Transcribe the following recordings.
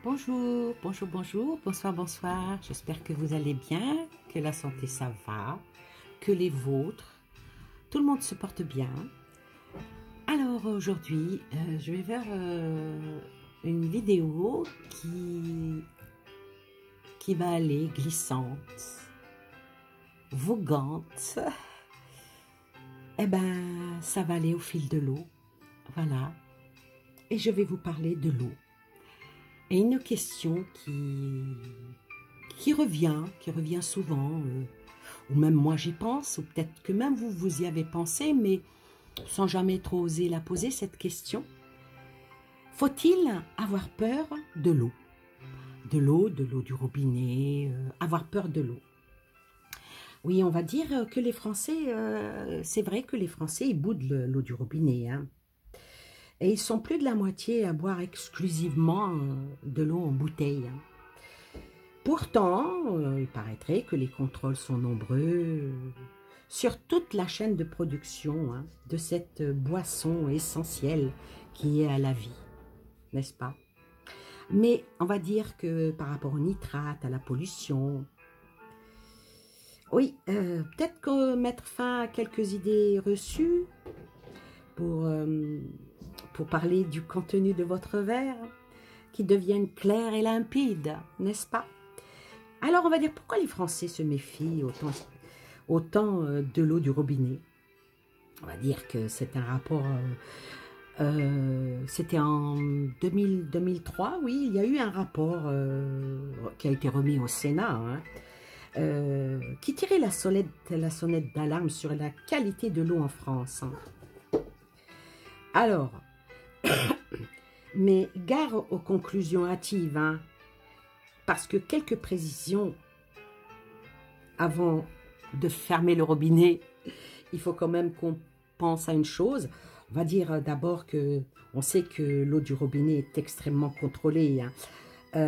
Bonjour, bonjour, bonjour, bonsoir, bonsoir. J'espère que vous allez bien, que la santé ça va, que les vôtres, tout le monde se porte bien. Alors aujourd'hui, je vais faire une vidéo qui va aller glissante, voguante. Eh ben, ça va aller au fil de l'eau, voilà. Et je vais vous parler de l'eau. Et une question qui revient souvent, ou même moi j'y pense, ou peut-être que même vous y avez pensé, mais sans jamais trop oser la poser, cette question. Faut-il avoir peur de l'eau? De l'eau du robinet, avoir peur de l'eau. Oui, on va dire que les Français, c'est vrai que les Français, ils boudent l'eau du robinet, hein. Et ils sont plus de la moitié à boire exclusivement de l'eau en bouteille. Pourtant, il paraîtrait que les contrôles sont nombreux sur toute la chaîne de production de cette boisson essentielle qui est à la vie, n'est-ce pas? Mais on va dire que par rapport aux nitrates, à la pollution, oui, peut-être que mettre fin à quelques idées reçues pour parler du contenu de votre verre, qui deviennent clairs et limpides, n'est-ce pas? Alors, on va dire, pourquoi les Français se méfient autant de l'eau du robinet? On va dire que c'est un rapport... c'était en 2003, oui, il y a eu un rapport qui a été remis au Sénat, qui tirait la sonnette d'alarme sur la qualité de l'eau en France. Alors, mais gare aux conclusions hâtives, parce que quelques précisions avant de fermer le robinet, il faut quand même qu'on pense à une chose. On va dire d'abord que on sait que l'eau du robinet est extrêmement contrôlée. Je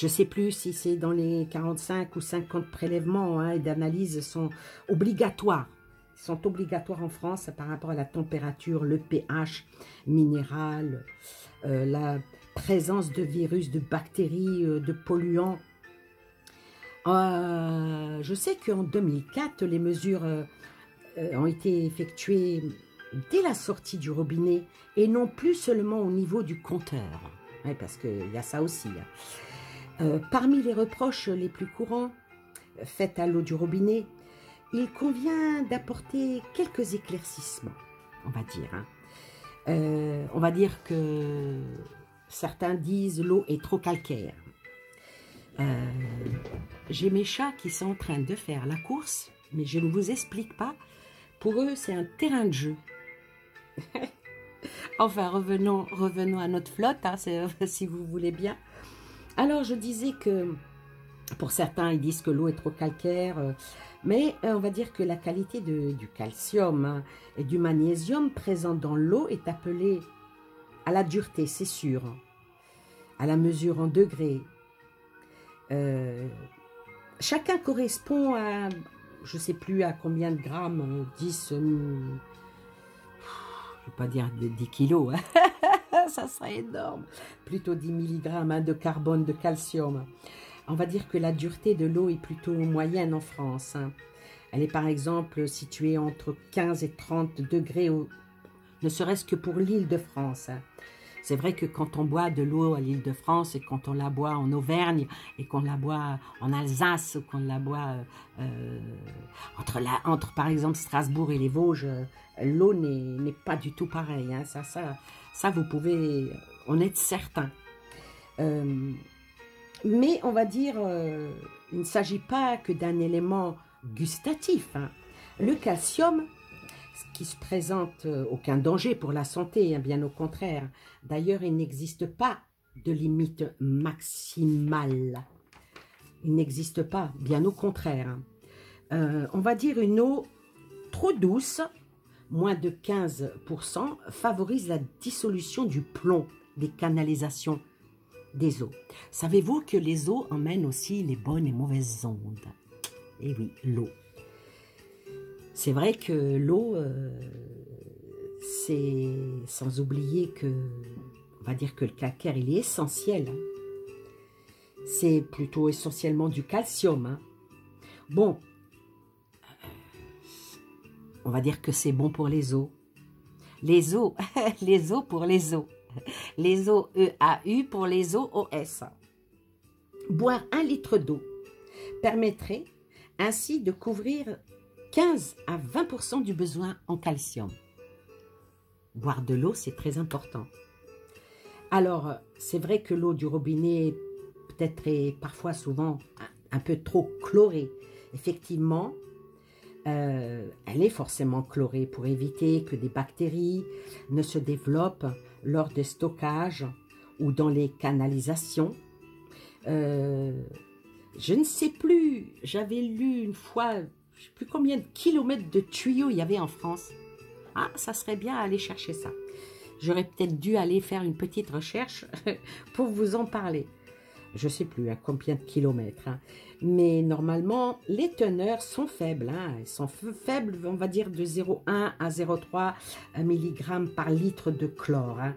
ne sais plus si c'est dans les 45 ou 50 prélèvements et d'analyse sont obligatoires. Ils sont obligatoires en France par rapport à la température, le pH minéral, la présence de virus, de bactéries, de polluants. Je sais qu'en 2004, les mesures ont été effectuées dès la sortie du robinet et non plus seulement au niveau du compteur. Ouais, parce qu'il y a ça aussi. Parmi les reproches les plus courants faits à l'eau du robinet, il convient d'apporter quelques éclaircissements, on va dire. On va dire que certains disent l'eau est trop calcaire. J'ai mes chats qui sont en train de faire la course, mais je ne vous explique pas. Pour eux, c'est un terrain de jeu. Enfin, revenons à notre flotte, si vous voulez bien. Alors, je disais que pour certains, ils disent que l'eau est trop calcaire, mais on va dire que la qualité du calcium et du magnésium présent dans l'eau est appelée à la dureté, c'est sûr, à la mesure en degrés. Chacun correspond à, je ne sais plus à combien de grammes, 10, je ne vais pas dire 10 kilos, ça serait énorme, plutôt 10 mg de carbone, de calcium. On va dire que la dureté de l'eau est plutôt moyenne en France. Elle est par exemple située entre 15 et 30 degrés, ne serait-ce que pour l'Île-de-France. C'est vrai que quand on boit de l'eau à l'Île-de-France et quand on la boit en Auvergne et qu'on la boit en Alsace ou qu'on la boit entre par exemple Strasbourg et les Vosges, l'eau n'est pas du tout pareille. Ça, vous pouvez en être certain. Mais on va dire, il ne s'agit pas que d'un élément gustatif. Le calcium, qui se présente aucun danger pour la santé, bien au contraire. D'ailleurs, il n'existe pas de limite maximale. Il n'existe pas, bien au contraire. On va dire une eau trop douce, moins de 15%, favorise la dissolution du plomb des canalisations des eaux. Savez-vous que les eaux emmènent aussi les bonnes et mauvaises ondes? Eh oui, l'eau. C'est vrai que l'eau, c'est sans oublier que, on va dire que le calcaire, il est essentiel. C'est plutôt essentiellement du calcium. Hein. Bon, on va dire que c'est bon pour les os. Les os, les os pour les os. Les os, E-A-U pour les os, O-S. Boire 1 litre d'eau permettrait ainsi de couvrir 15 à 20% du besoin en calcium. Boire de l'eau, c'est très important. Alors, c'est vrai que l'eau du robinet peut-être est parfois souvent un peu trop chlorée. Effectivement, elle est forcément chlorée pour éviter que des bactéries ne se développent lors des stockages ou dans les canalisations. Je ne sais plus, j'avais lu une fois, je ne sais plus combien de kilomètres de tuyaux il y avait en France. Ah, ça serait bien aller chercher ça. J'aurais peut-être dû aller faire une petite recherche pour vous en parler. Je ne sais plus à combien de kilomètres. Hein. Mais normalement, les teneurs sont faibles. Hein. Elles sont faibles, on va dire, de 0,1 à 0,3 mg par litre de chlore. Hein.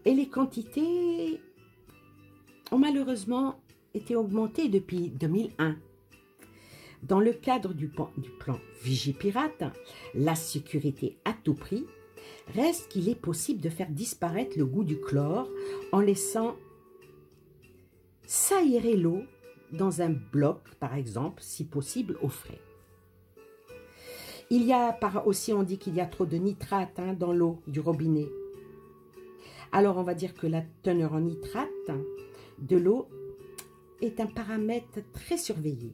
Et les quantités ont malheureusement été augmentées depuis 2001. Dans le cadre du plan Vigipirate, la sécurité à tout prix, reste qu'il est possible de faire disparaître le goût du chlore en laissant s'aérer l'eau dans un bloc, par exemple, si possible au frais. Il y a aussi, on dit qu'il y a trop de nitrate dans l'eau du robinet. Alors, on va dire que la teneur en nitrate de l'eau est un paramètre très surveillé.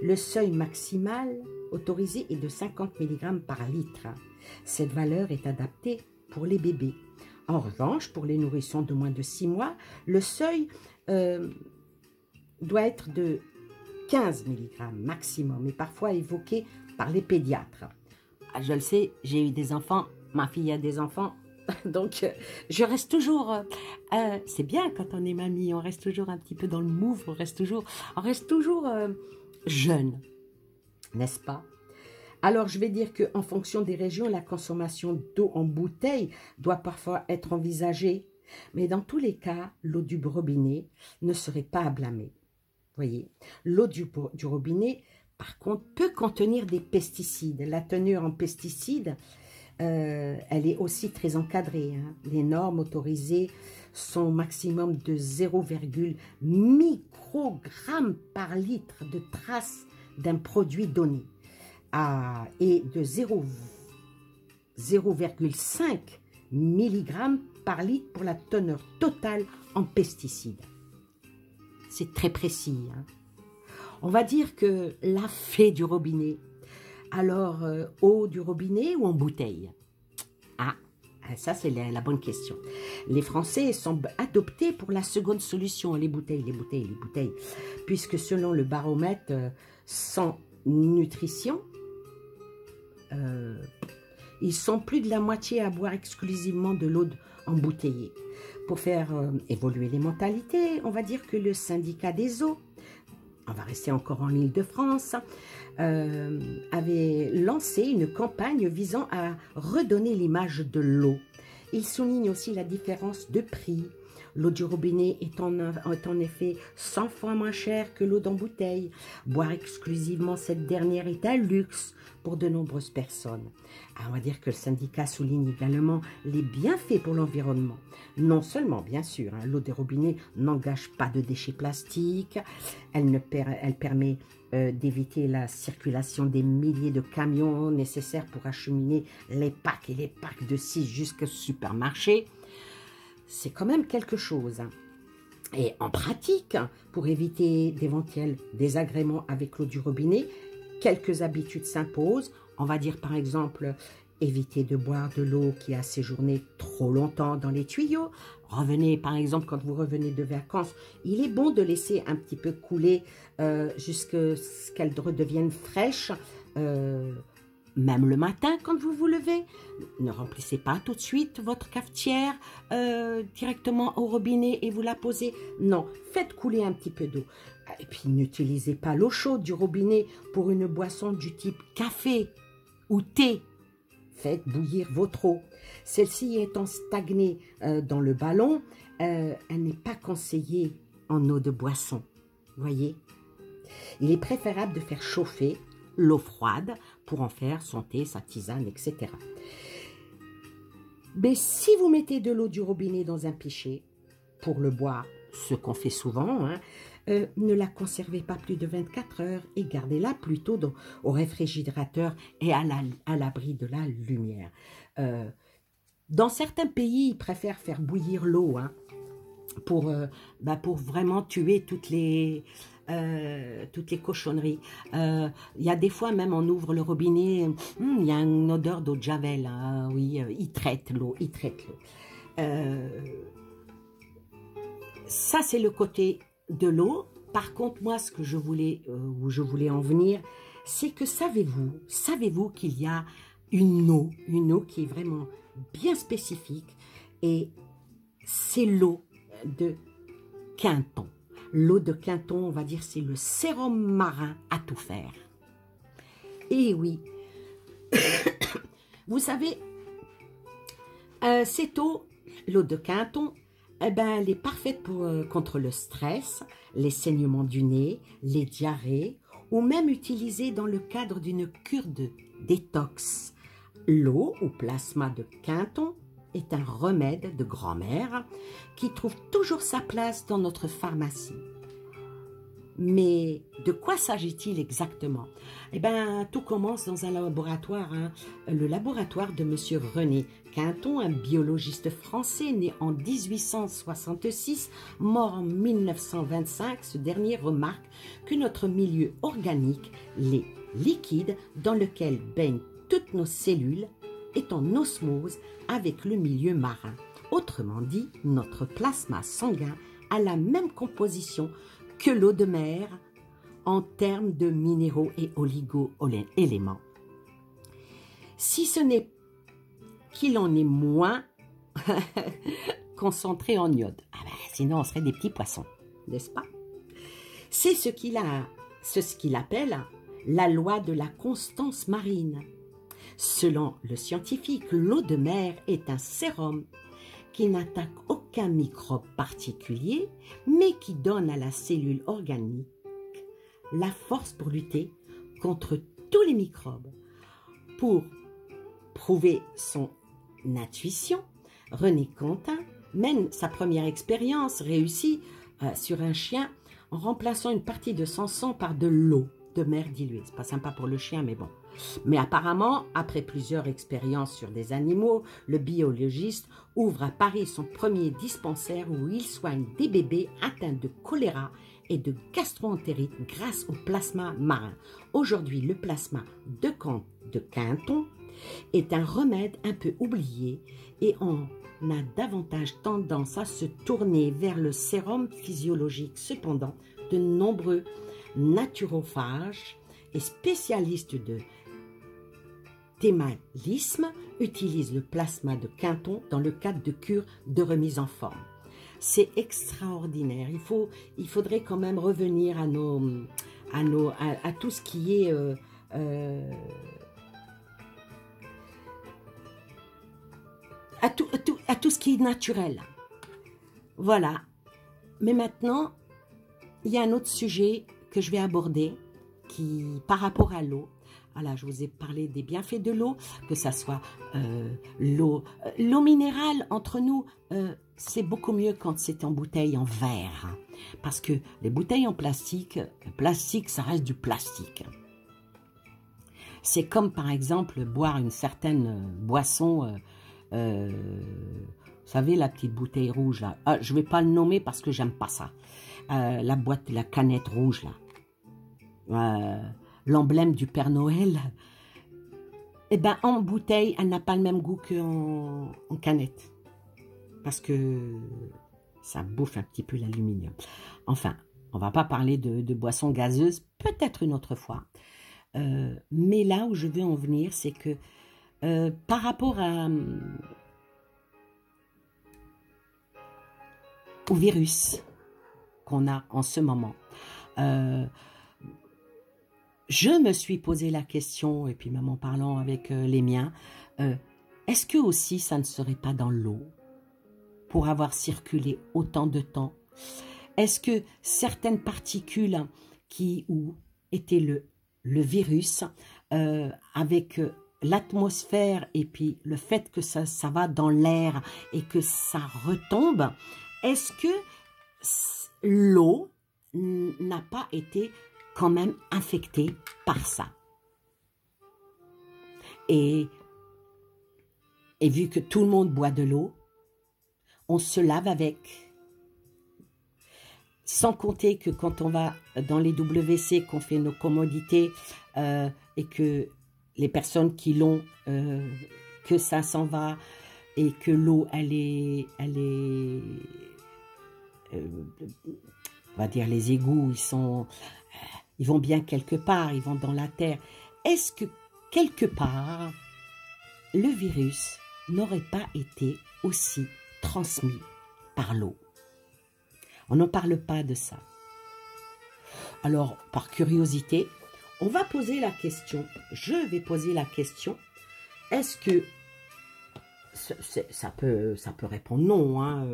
Le seuil maximal autorisé est de 50 mg par litre. Cette valeur est adaptée pour les bébés. En revanche, pour les nourrissons de moins de 6 mois, le seuil doit être de 15 mg maximum et parfois évoqué par les pédiatres. Je le sais, j'ai eu des enfants, ma fille a des enfants, donc je reste toujours, c'est bien quand on est mamie, on reste toujours un petit peu dans le move, on reste toujours jeune, n'est-ce pas? Alors, je vais dire qu'en fonction des régions, la consommation d'eau en bouteille doit parfois être envisagée. Mais dans tous les cas, l'eau du robinet ne serait pas à blâmer. Voyez, l'eau du robinet, par contre, peut contenir des pesticides. La teneur en pesticides, elle est aussi très encadrée. Hein. Les normes autorisées sont au maximum de 0,1 microgramme par litre de traces d'un produit donné. Et de 0,5 mg par litre pour la teneur totale en pesticides. C'est très précis. Hein. On va dire que la fée du robinet. Alors, eau du robinet ou en bouteille? Ah, ça c'est la bonne question. Les Français semblent adoptés pour la seconde solution, les bouteilles, puisque selon le baromètre sans nutrition, ils sont plus de la moitié à boire exclusivement de l'eau embouteillée. Pour faire évoluer les mentalités, on va dire que le syndicat des eaux, on va rester encore en Île-de-France, avait lancé une campagne visant à redonner l'image de l'eau. Il souligne aussi la différence de prix. L'eau du robinet est en effet 100 fois moins chère que l'eau d'embouteille. Boire exclusivement cette dernière est un luxe pour de nombreuses personnes. On va dire que le syndicat souligne également les bienfaits pour l'environnement. Non seulement, bien sûr, l'eau des robinets n'engage pas de déchets plastiques, elle permet d'éviter la circulation des milliers de camions nécessaires pour acheminer les packs et les packs de 6 jusqu'au supermarché. C'est quand même quelque chose. Et en pratique, pour éviter d'éventuels désagréments avec l'eau du robinet, quelques habitudes s'imposent. On va dire par exemple, éviter de boire de l'eau qui a séjourné trop longtemps dans les tuyaux. Revenez par exemple, quand vous revenez de vacances, il est bon de laisser un petit peu couler jusqu'à ce qu'elle redevienne fraîche. Même le matin, quand vous vous levez, ne remplissez pas tout de suite votre cafetière directement au robinet et vous la posez. Non, faites couler un petit peu d'eau. Et puis, n'utilisez pas l'eau chaude du robinet pour une boisson du type café ou thé. faites bouillir votre eau. Celle-ci étant stagnée dans le ballon, elle n'est pas conseillée en eau de boisson. Voyez? Il est préférable de faire chauffer l'eau froide pour en faire son thé, sa tisane, etc. Mais si vous mettez de l'eau du robinet dans un pichet pour le boire, ce qu'on fait souvent, hein, ne la conservez pas plus de 24 heures et gardez-la plutôt au réfrigérateur et à l'abri de la lumière. Dans certains pays, ils préfèrent faire bouillir l'eau hein, pour vraiment tuer toutes les cochonneries. Il y a des fois, même on ouvre le robinet, il y a une odeur d'eau de Javel. Hein, oui, ils traitent l'eau, ils traitent l'eau. Ça, c'est le côté de l'eau. Par contre, moi, ce que je voulais, où je voulais en venir, c'est que savez-vous qu'il y a une eau qui est vraiment bien spécifique, et c'est l'eau de Quinton. L'eau de Quinton, on va dire, c'est le sérum marin à tout faire. Et oui, vous savez, cette eau, l'eau de Quinton, eh ben, elle est parfaite contre le stress, les saignements du nez, les diarrhées, ou même utilisée dans le cadre d'une cure de détox. L'eau ou plasma de Quinton est un remède de grand-mère qui trouve toujours sa place dans notre pharmacie. Mais de quoi s'agit-il exactement? Eh bien, tout commence dans un laboratoire, hein, le laboratoire de M. René Quinton, un biologiste français né en 1866, mort en 1925. Ce dernier remarque que notre milieu organique, les liquides dans lequel baignent toutes nos cellules, est en osmose avec le milieu marin. Autrement dit, notre plasma sanguin a la même composition que l'eau de mer en termes de minéraux et oligo-éléments. Si ce n'est qu'il en est moins concentré en iode. Ah ben, sinon, on serait des petits poissons, n'est-ce pas? C'est ce qu'il appelle la loi de la constance marine. Selon le scientifique, l'eau de mer est un sérum qui n'attaque aucun microbe particulier, mais qui donne à la cellule organique la force pour lutter contre tous les microbes. Pour prouver son intuition, René Quinton mène sa première expérience réussie sur un chien en remplaçant une partie de son sang par de l'eau de mer diluée. C'est pas sympa pour le chien, mais bon. Mais apparemment, après plusieurs expériences sur des animaux, le biologiste ouvre à Paris son premier dispensaire où il soigne des bébés atteints de choléra et de gastro-entérite grâce au plasma marin. Aujourd'hui, le plasma de Quinton est un remède un peu oublié et on a davantage tendance à se tourner vers le sérum physiologique. Cependant, de nombreux naturophages et spécialistes de thémalisme utilisent le plasma de Quinton dans le cadre de cures de remise en forme. C'est extraordinaire. Il faudrait quand même revenir à tout ce qui est à tout ce qui est naturel. Voilà. Mais maintenant, il y a un autre sujet que je vais aborder par rapport à l'eau. Voilà, je vous ai parlé des bienfaits de l'eau, que ça soit l'eau minérale entre nous, c'est beaucoup mieux quand c'est en bouteille en verre. Hein, parce que les bouteilles en plastique, le plastique, ça reste du plastique. C'est comme par exemple boire une certaine boisson, vous savez la petite bouteille rouge là. Ah, je ne vais pas le nommer parce que j'aime pas ça. La canette rouge là. L'emblème du Père Noël, eh ben, en bouteille, elle n'a pas le même goût qu'en canette. Parce que ça bouffe un petit peu l'aluminium. Enfin, on ne va pas parler de boissons gazeuses, peut-être une autre fois. Mais là où je veux en venir, c'est que par rapport au virus qu'on a en ce moment, je me suis posé la question, et puis même en parlant avec les miens, est-ce que aussi ça ne serait pas dans l'eau pour avoir circulé autant de temps? Est-ce que certaines particules où était le virus, avec l'atmosphère et puis le fait que ça va dans l'air et que ça retombe, est-ce que l'eau n'a pas été quand même infectée par ça? Et vu que tout le monde boit de l'eau, on se lave avec. Sans compter que quand on va dans les WC, qu'on fait nos commodités et que les personnes qui l'ont, que ça s'en va et que l'eau, elle est on va dire les égouts, ils vont bien quelque part, ils vont dans la terre. Est-ce que quelque part, le virus n'aurait pas été aussi transmis par l'eau? On n'en parle pas de ça. Alors, par curiosité, on va poser la question. Je vais poser la question. Est-ce que ça peut répondre non, hein,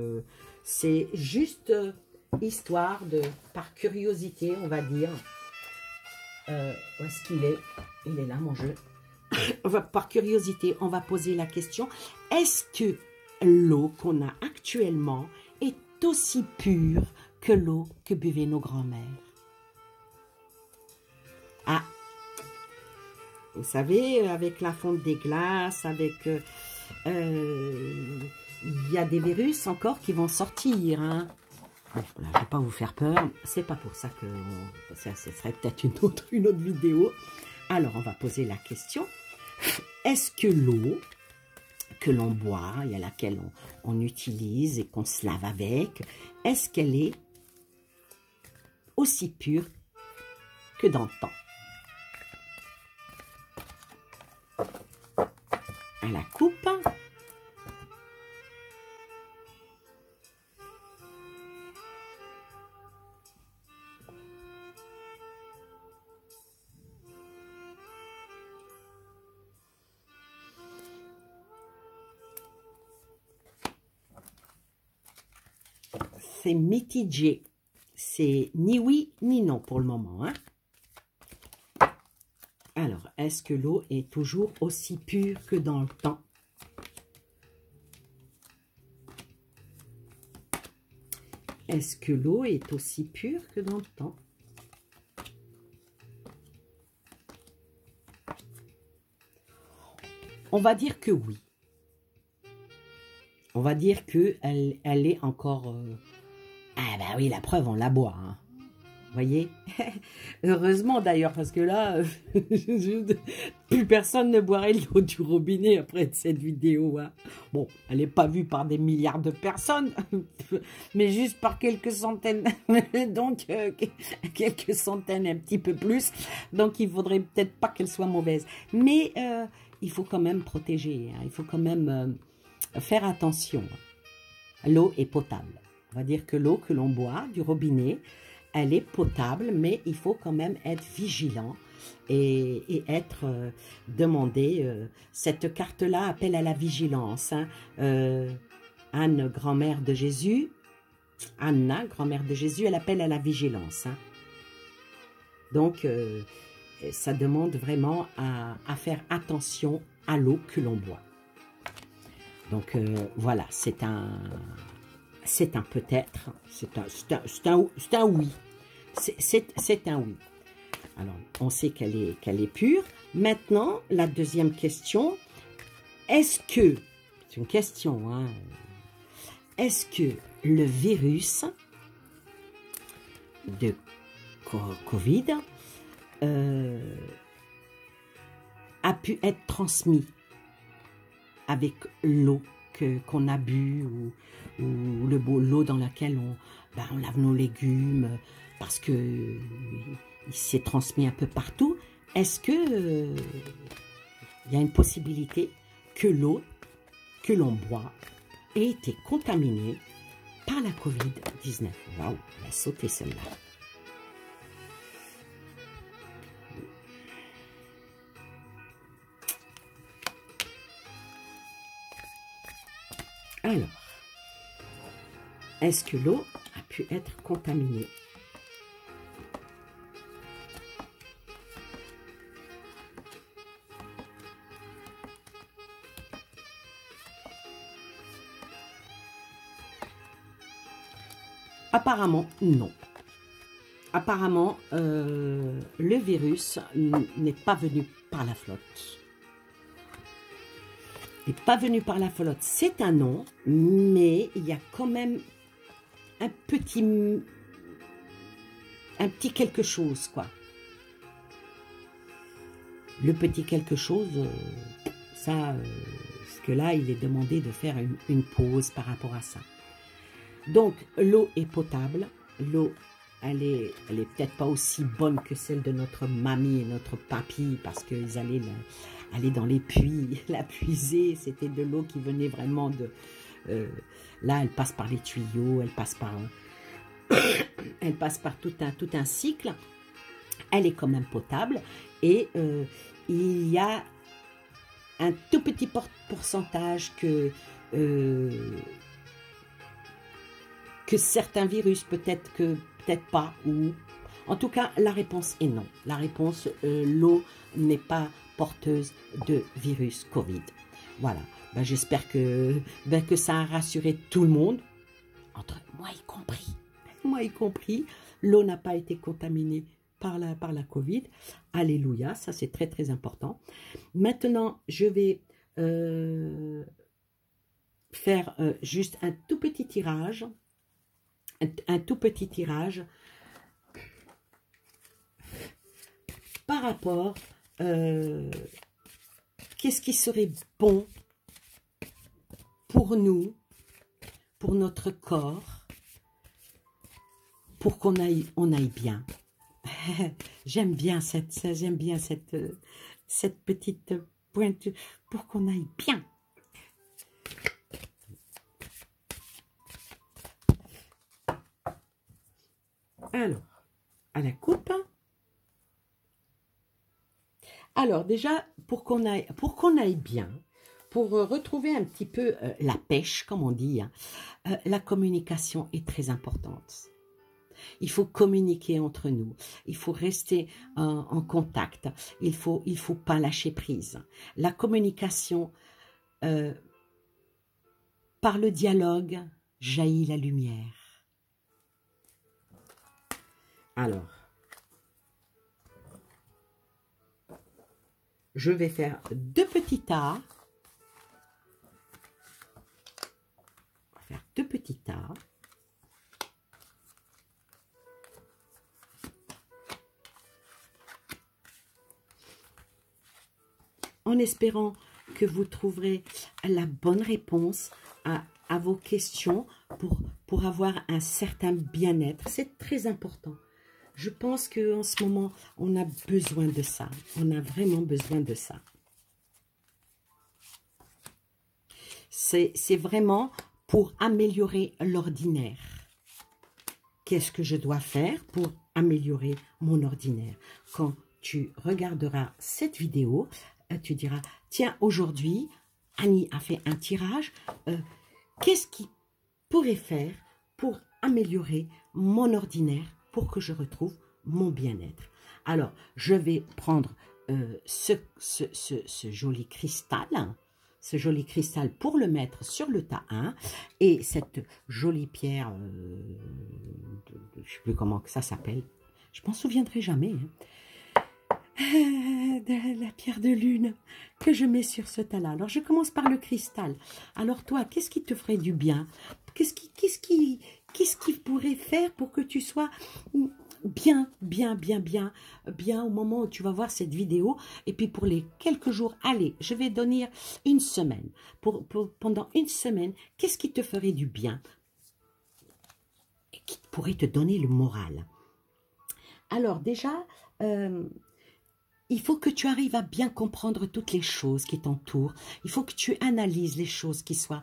c'est juste histoire de, par curiosité, on va dire. Où est-ce qu'il est? Il est là, mon jeu. Par curiosité, on va poser la question. Est-ce que l'eau qu'on a actuellement est aussi pure que l'eau que buvaient nos grands-mères? Ah, vous savez, avec la fonte des glaces, avec... il y a des virus encore qui vont sortir. Hein. Bon, là, je ne vais pas vous faire peur. C'est pas pour ça que... ce serait peut-être une autre vidéo. Alors, on va poser la question. Est-ce que l'eau que l'on boit et à laquelle on utilise et qu'on se lave avec, est-ce qu'elle est aussi pure que dans le temps? À la coupe. C'est mitigé. C'est ni oui ni non pour le moment. Hein? Alors, est-ce que l'eau est toujours aussi pure que dans le temps? Est-ce que l'eau est aussi pure que dans le temps? On va dire que oui. On va dire qu'elle est encore... Ah ben oui, la preuve, on la boit. Hein. Vous voyez? Heureusement d'ailleurs, parce que là, plus personne ne boirait l'eau du robinet après cette vidéo. Hein. Bon, elle n'est pas vue par des milliards de personnes, mais juste par quelques centaines. Donc, quelques centaines, un petit peu plus. Donc, il ne faudrait peut-être pas qu'elle soit mauvaise. Mais il faut quand même protéger. Hein. Il faut quand même faire attention. L'eau est potable. On va dire que l'eau que l'on boit du robinet, elle est potable, mais il faut quand même être vigilant et être demandé. Cette carte-là appelle à la vigilance. Hein. Anne, grand-mère de Jésus, Anna, grand-mère de Jésus, elle appelle à la vigilance. Hein. Donc, ça demande vraiment à faire attention à l'eau que l'on boit. Donc, voilà, c'est un peut-être, c'est un oui. C'est un oui. Alors, on sait qu'elle est pure. Maintenant, la deuxième question, est-ce que, c'est une question, hein, est-ce que le virus de Covid a pu être transmis avec l'eau qu'on a bu ou l'eau dans laquelle on lave nos légumes parce que il s'est transmis un peu partout. Est-ce que il y a une possibilité que l'eau que l'on boit ait été contaminée par la Covid-19? Waouh, elle a sauté celle-là. est-ce que l'eau a pu être contaminée? Apparemment, non. Apparemment, le virus n'est pas venu par la flotte. N'est pas venu par la flotte, c'est un nom, mais il y a quand même un petit quelque chose, quoi. Le petit quelque chose, parce que là, il est demandé de faire une pause par rapport à ça. Donc, l'eau est potable. L'eau, elle est peut-être pas aussi bonne que celle de notre mamie et notre papy, parce qu'ils allaient aller dans les puits, la puiser. C'était de l'eau qui venait vraiment de... là, elle passe par les tuyaux, elle passe par tout un cycle. Elle est quand même potable. Et il y a un tout petit pourcentage que certains virus, peut-être pas, ou en tout cas la réponse est non. La réponse, l'eau n'est pas porteuse de virus Covid. Voilà, ben, j'espère que ça a rassuré tout le monde, entre moi y compris. Moi y compris, l'eau n'a pas été contaminée par la Covid. Alléluia, ça c'est très très important. Maintenant, je vais faire juste un tout petit tirage. Un tout petit tirage par rapport qu'est-ce qui serait bon pour nous, pour notre corps, pour qu'on aille bien. J'aime bien cette petite pointe, pour qu'on aille bien. Alors, à la coupe. Alors, déjà, pour qu'on aille bien, pour retrouver un petit peu la pêche, comme on dit, hein, la communication est très importante. Il faut communiquer entre nous. Il faut rester en contact. Il faut pas lâcher prise. La communication, par le dialogue, jaillit la lumière. Alors, je vais faire 2 petits tas. On va faire 2 petits tas. En espérant que vous trouverez la bonne réponse à vos questions pour avoir un certain bien-être. C'est très important. Je pense qu'en ce moment, on a besoin de ça. On a vraiment besoin de ça. C'est vraiment pour améliorer l'ordinaire. Qu'est-ce que je dois faire pour améliorer mon ordinaire? Quand tu regarderas cette vidéo, tu diras, tiens, aujourd'hui, Annie a fait un tirage. Qu'est-ce qu'il pourrait faire pour améliorer mon ordinaire, pour que je retrouve mon bien-être? Alors, je vais prendre ce joli cristal, pour le mettre sur le tas 1, et cette jolie pierre, je ne sais plus comment que ça s'appelle, je m'en souviendrai jamais, hein. De la pierre de lune que je mets sur ce tas-là. Alors, je commence par le cristal. Alors, toi, qu'est-ce qui te ferait du bien? Qu'est-ce qui pourrait faire pour que tu sois bien au moment où tu vas voir cette vidéo? Et puis, pour les quelques jours, allez, je vais donner une semaine. Pendant une semaine, qu'est-ce qui te ferait du bien? Et qui pourrait te donner le moral? Alors, déjà... il faut que tu arrives à bien comprendre toutes les choses qui t'entourent. Il faut que tu analyses les choses qui soient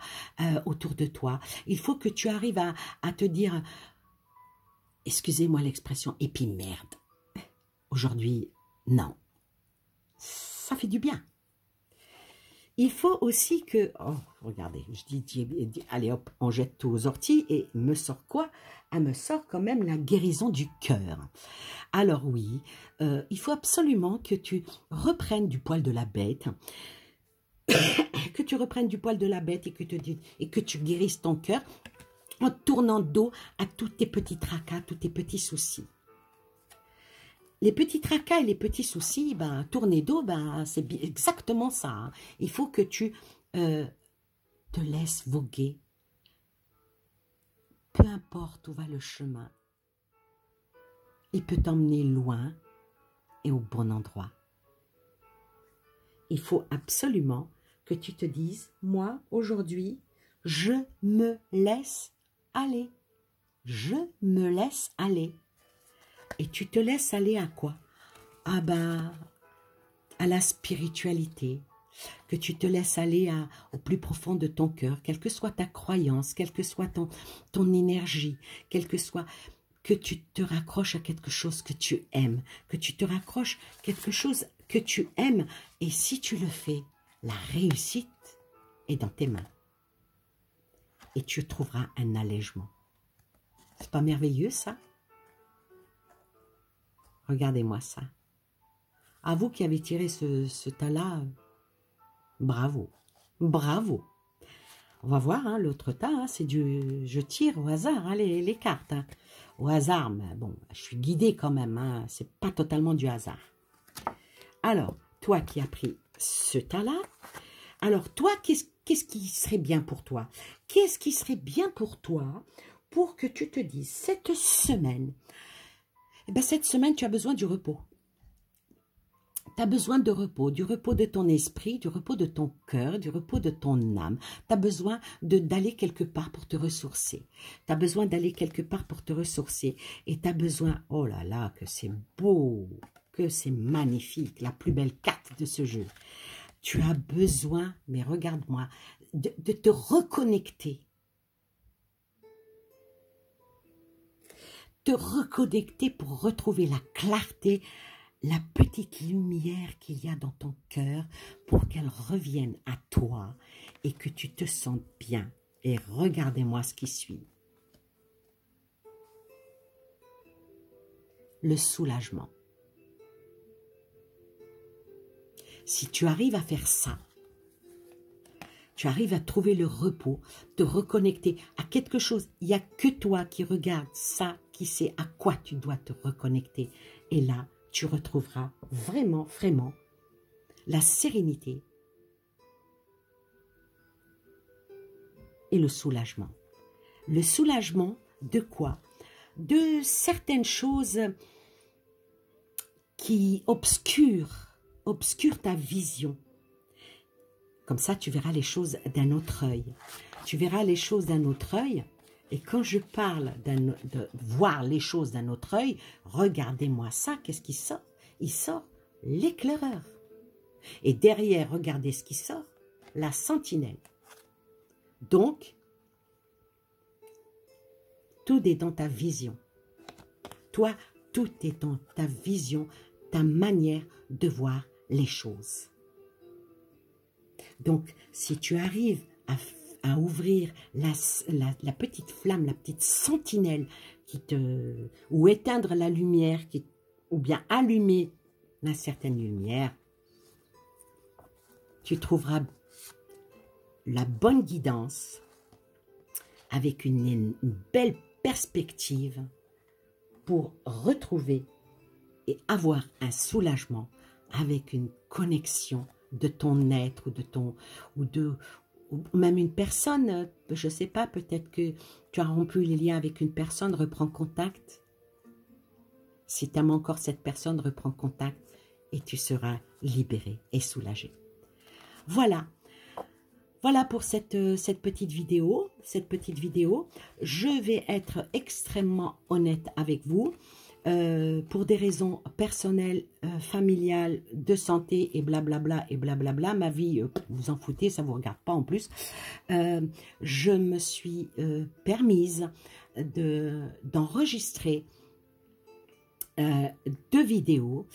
autour de toi. Il faut que tu arrives à te dire, excusez-moi l'expression, et puis merde. Aujourd'hui, non. Ça fait du bien. Il faut aussi que... Oh, regardez, je dis, allez hop, on jette tout aux orties et me sort quoi? Elle me sort quand même la guérison du cœur. Alors oui, il faut absolument que tu reprennes du poil de la bête, que tu reprennes du poil de la bête et que tu guérisses ton cœur en tournant dos à tous tes petits tracas, tous tes petits soucis. Les petits tracas et les petits soucis, ben, tourner dos, ben, c'est exactement ça. Hein. Il faut que tu te laisses voguer. Peu importe où va le chemin, il peut t'emmener loin et au bon endroit. Il faut absolument que tu te dises, moi, aujourd'hui, je me laisse aller. Je me laisse aller. Et tu te laisses aller à quoi? Ah ben, à la spiritualité, que tu te laisses aller au plus profond de ton cœur, quelle que soit ta croyance, quelle que soit ton énergie, quelle que soit, que tu te raccroches à quelque chose que tu aimes, que tu te raccroches à quelque chose que tu aimes, et si tu le fais, la réussite est dans tes mains. Et tu trouveras un allègement. C'est pas merveilleux ça? Regardez-moi ça. À vous qui avez tiré ce tas-là, bravo. Bravo. On va voir, hein, l'autre tas, hein, c'est du... Je tire au hasard, hein, les cartes. Hein. Au hasard, mais bon, je suis guidée quand même. Hein, c'est pas totalement du hasard. Alors, toi qui as pris ce tas-là, alors toi, qu'est-ce qui serait bien pour toi? Qu'est-ce qui serait bien pour toi pour que tu te dises, cette semaine, eh bien, cette semaine, tu as besoin du repos. Tu as besoin de repos, du repos de ton esprit, du repos de ton cœur, du repos de ton âme. Tu as besoin d'aller quelque part pour te ressourcer. Tu as besoin d'aller quelque part pour te ressourcer. Et tu as besoin, oh là là, que c'est beau, que c'est magnifique, la plus belle carte de ce jeu. Tu as besoin, mais regarde-moi, de te reconnecter. Te reconnecter pour retrouver la clarté, la petite lumière qu'il y a dans ton cœur pour qu'elle revienne à toi et que tu te sentes bien. Et regardez-moi ce qui suit. Le soulagement. Si tu arrives à faire ça, tu arrives à trouver le repos, te reconnecter à quelque chose. Il n'y a que toi qui regarde ça, qui sait à quoi tu dois te reconnecter. Et là, tu retrouveras vraiment, vraiment la sérénité et le soulagement. Le soulagement de quoi? De certaines choses qui obscurent ta vision. Comme ça, tu verras les choses d'un autre œil. Tu verras les choses d'un autre œil. Et quand je parle de voir les choses d'un autre œil, regardez-moi ça, qu'est-ce qui sort? Il sort l'éclaireur. Et derrière, regardez ce qui sort, la sentinelle. Donc, tout est dans ta vision. Toi, tout est dans ta vision, ta manière de voir les choses. Donc, si tu arrives à ouvrir la petite flamme, la petite sentinelle, ou éteindre la lumière, ou bien allumer une certaine lumière, tu trouveras la bonne guidance avec une belle perspective pour retrouver et avoir un soulagement avec une connexion de ton être ou même une personne, je ne sais pas, peut-être que tu as rompu les liens avec une personne, reprends contact. Si tu aimes encore cette personne, reprends contact et tu seras libéré et soulagé. Voilà. Voilà pour cette petite vidéo. Je vais être extrêmement honnête avec vous. Pour des raisons personnelles, familiales, de santé et blablabla et blablabla, ma vie, vous en foutez, ça vous regarde pas en plus. Je me suis permise d'enregistrer 2 vidéos.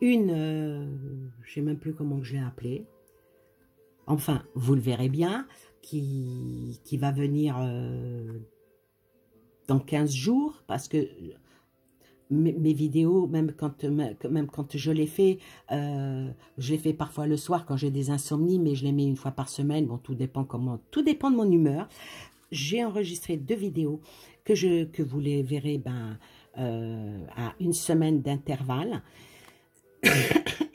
Une, je sais même plus comment je l'ai appelée. enfin, vous le verrez bien, qui va venir dans 15 jours, parce que mes vidéos, même quand je les fais parfois le soir quand j'ai des insomnies, mais je les mets une fois par semaine. Bon, tout dépend de mon humeur. J'ai enregistré 2 vidéos que vous les verrez à une semaine d'intervalle.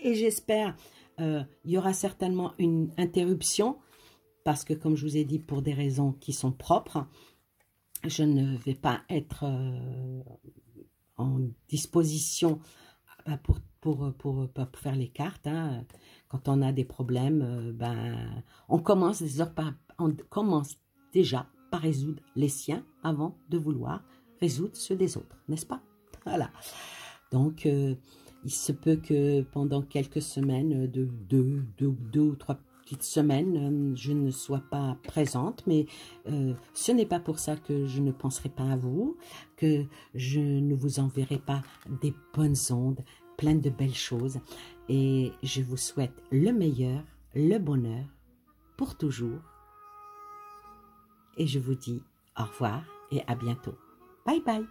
Et j'espère, il y aura certainement une interruption, parce que comme je vous ai dit, pour des raisons qui sont propres, je ne vais pas être en disposition pour faire les cartes. Hein. Quand on a des problèmes, on commence déjà par résoudre les siens avant de vouloir résoudre ceux des autres, n'est-ce pas? Voilà. Donc, il se peut que pendant quelques semaines, deux ou trois petites semaines, je ne sois pas présente, mais ce n'est pas pour ça que je ne penserai pas à vous, que je ne vous enverrai pas des bonnes ondes, plein de belles choses, et je vous souhaite le meilleur, le bonheur, pour toujours, et je vous dis au revoir et à bientôt. Bye bye.